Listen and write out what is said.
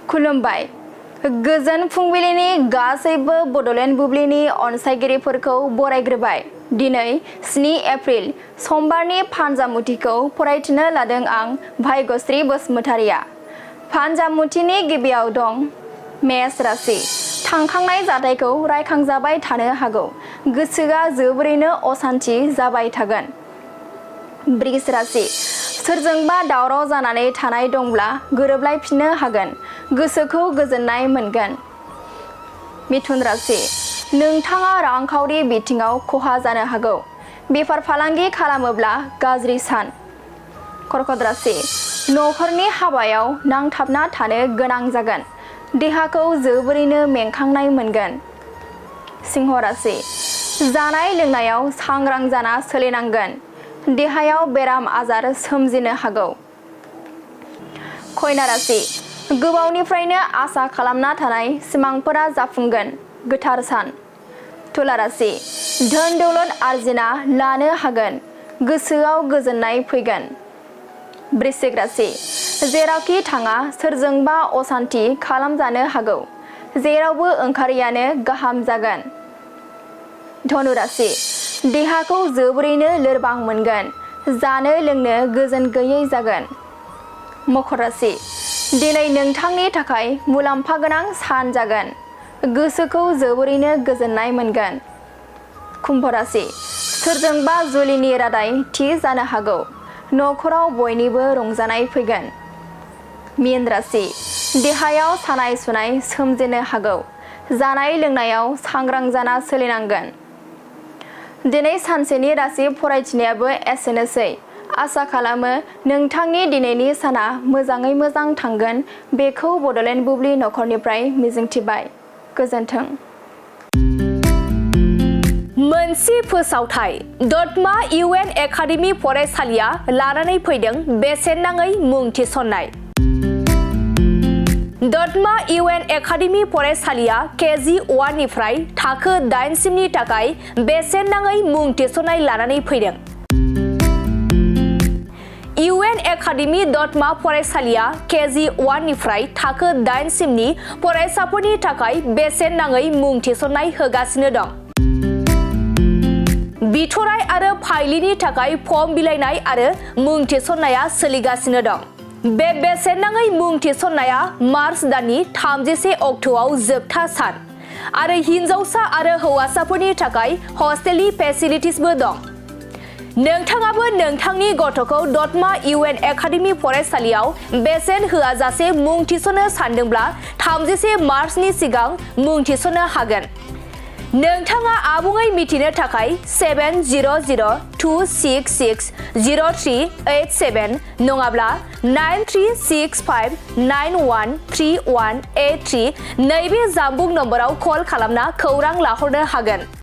खुलुमबाय गोजोन फुंबिलिनि गासैबो बड'लेण्ड बुब्लिनि अनसायगिरिफोरखौ बरायग्रोबाय। दिनै 7 एप्रिल समबारनि फानजामुथिखौ फरायथिनो लादों आं भाग्यश्री बसुमतारिया। फानजामुथिनि गिबियाव दं मेष राशि। थांखांनाय जाथायखौ रायखांजाबाय थानो हागौ। गोसोआ जोबोरैनो असान्थि जाबाय थागोन। वृष राशि। सोरजोंबा दावराव जानानै थानाय दंब्ला गोरोबलायफिननो हागोन। गोसोखौ गोजोननाय मोनगोन। मिथुन राशि। नोंथाङा रांखावरि बिथिङाव खहा जानो हागौ। बेफार फालांगि खालामोब्ला गाज्रि सान। कर्कट राशि। नखरनि हाबायाव नांथाबना थानो गोनां जागोन। देहाखौ जोबोरैनो मेंखांनाय मोनगोन। सिंह राशि। जानाय लोंनायाव सांग्रां जाना सोलिनांगोन। देहायाव बेराम आजार सोमजिनो हागौ। कन्या राशि। गोबावनिफ्रायनो आसा खालामना थानाय सिमांफोरा जाफुंगोन। गोथार सान। तुला राशि। धोन दौलत आरजिना लानो हागोन। गोसोआव गोजोननाय फैगोन। वृश्चिक राशि। जेरावखि थाङा सोरजोंबा असान्थि खालामजानो हागौ। जेरावबो ओंखारैयानो गाहाम जागोन। धनु राशि। देहाखौ जोबोरैनो लोरबां मोनगोन। जानो लोंनो गोजोन गैयै जागोन। मकर राशि। दिनै नोंथांनि थाखाय मुलाम्फा गोनां सान जागोन। गोसोखौ जोबोरैनो गोजोननाय मोनगोन। कुम्भ राशि। सोरजोंबा जुलिनि रादाय थि जानो हागौ। नखराव बयनिबो रंजानाय फैगोन। मीन राशि। देहायाव सानाय सुनाय सोमजिनो हागौ। जानाय लोंनायाव सांग्रां जाना सोलिनांगोन। दिनै सानसेनि राशि फरायथिनायाबो एसेनोसै। आसा खालामो नोंथांनि दिनैनि साना मोजाङै मोजां थांगोन बेखौ बड'लेण्ड बुब्लि नखरनिफ्राय मिजिंथिबाय। गोजोन्थों। मोनसे फोसावथाय दतमा इउएन एकाडेमि फरायसालिया लानानै फैदों बेसेन नाङै मुं थिसननाय। दतमा इउएन एकाडेमि फरायसालिया केजि 1 निफ्राय थाखो 8 सिमनि थाखाय बेसेन नाङै मुं थिसननाय लानानै फैदों। इउएन एकाडेमि दतमा फरायसालिया केजि 1 निफ्राय थाखो 8 सिमनि फरायसाफोरनि थाखाय बेसेन नाङै मुं थिसननाय होगासिनो दं। बिथराय आरो फाइलिनि थाखाय फर्म बिलाइनाय आरो मुं थिसननाया सोलिगासिनो दं। बे बेसेन नाङै मुं थिसननाया मार्च दाननि 31 अक्ट'आव जोबथा सान आरो हिनजावसा आरो हौवासाफोरनि थाखाय हस्टेलनि फेसिलिटिसबो दं। नोंथाङाबो नोंथांनि गथ'खौ दतमा इउएन एकाडेमि फरायसालियाव बेसेन होआजासे मुं थिसननो सानदोंब्ला 31 मार्चनि सिगां मुं थिसननो हागोन। नोंथाङा आबुङै मिथिनो थाखाय 7002660387 नङाब्ला 9365913183 नैबे जानबुं नम्बराव कल खालामना खौरां लाहरनो हागोन।